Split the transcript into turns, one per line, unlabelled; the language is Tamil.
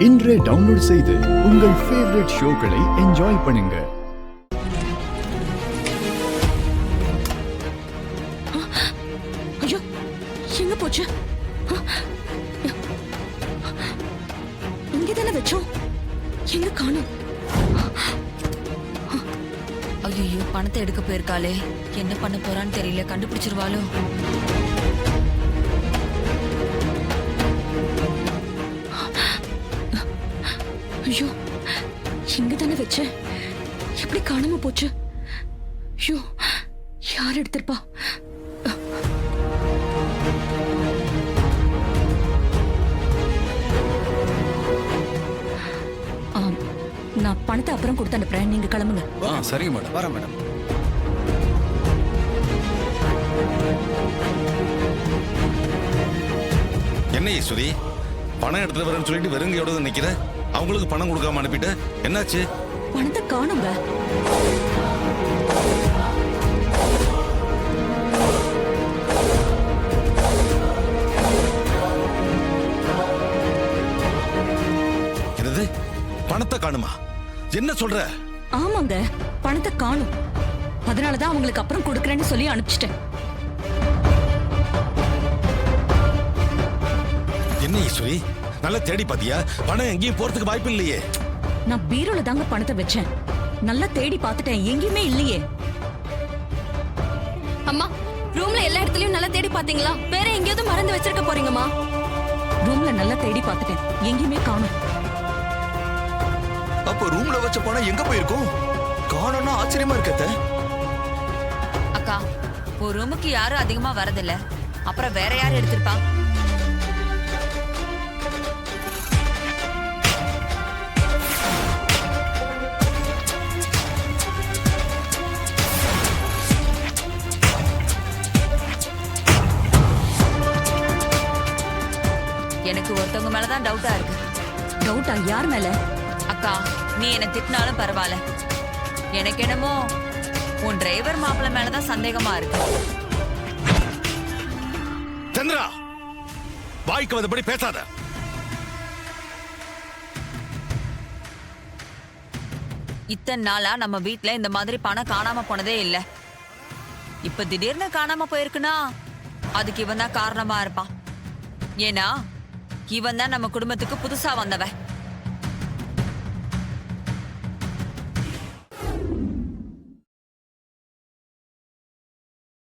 இன்றே டவுன்லோட் செய்து உங்கள் ஃபேவரட் ஷோக்களை என்ஜாய் பண்ணுங்க.
ஐயோ, எங்க போச்சு? இங்கதானே வச்சோம், எங்க காணோம்?
ஐயோ, பணத்தை எடுக்க போயிருக்காளே, என்ன பண்ண போறான்னு தெரியல, கண்டுபிடிச்சிருவாளோ?
ஐயோ, இங்கதானே வச்சேன், எப்படி காணாம போச்சு? ஐயோ, யார் எடுத்திருப்பா? நான் பணத்தை அப்புறம் கொடுத்து அனுப்புறேன், நீங்க கிளம்புங்க.
சரிங்க மேடம். வரேன் மேடம்.
என்ன ஈஸ்வரி, பணம் எடுத்துட்டு வரேன்னு சொல்லிட்டு வெறுங்கையோட நிக்கிற? அவங்களுக்கு பணம் கொடுக்காம அனுப்பிட்டு என்னாச்சு?
பணத்தை காணுங்க.
என்னது, பணத்தை காணுமா? என்ன சொல்ற?
ஆமாங்க, பணத்தை காணும். அதனாலதான் அவங்களுக்கு அப்புறம் கொடுக்கறேன்னு சொல்லி அனுப்பிச்சிட்டேன்.
என்ன ஈஸ்வரி, நல்லா தேடி பாத்தியா? பணம் எங்கேயும் போறதுக்கு வாய்ப்பு இல்லையே.
நான் பீரோல தாங்க பணத்தை வச்சேன், நல்லா தேடி பார்த்துட்டேன், எங்கேயுமே இல்லையே.
அம்மா, ரூம்ல எல்லா இடத்துலயும் நல்லா தேடி பாத்தீங்களா? வேற எங்கேயாவது மறந்து வச்சிருக்க போறீங்கம்மா?
ரூம்ல நல்லா தேடி பார்த்துட்டேன், எங்கேயுமே காணும்.
அப்ப ரூம்ல வச்ச பணம் எங்க போயிருக்கும்? காணோம்னா ஆச்சரியமா இருக்கத்த.
அக்கா, ஒரு ரூமுக்கு யாரும் அதிகமா வரதில்ல, அப்புறம் வேற யாரும் எடுத்திருப்பா? எனக்கு ஒருத்தவங்க மேலதான் டவுட்டா இருக்கு.
டவுட்டா? யார் மேல?
அக்கா, நீ என்ன திட்டினாலும் பரவாயில்ல, எனக்கு என்னமோ உன் டிரைவர் மாப்பிள்ள மேலதான் சந்தேகமா இருக்கு.
சந்திரா, வாய்க்கு வந்தபடி பேசாத.
இத்தனை நாளா நம்ம வீட்ல இந்த மாதிரி பணம் காணாம போனதே இல்ல. இப்ப திடீர்னு காணாம போயிருக்குன்னா அதுக்கு இவன் தான் காரணமா இருப்பான். ஏன்னா இவன் தான் நம்ம குடும்பத்துக்கு புதுசா வந்தவன்.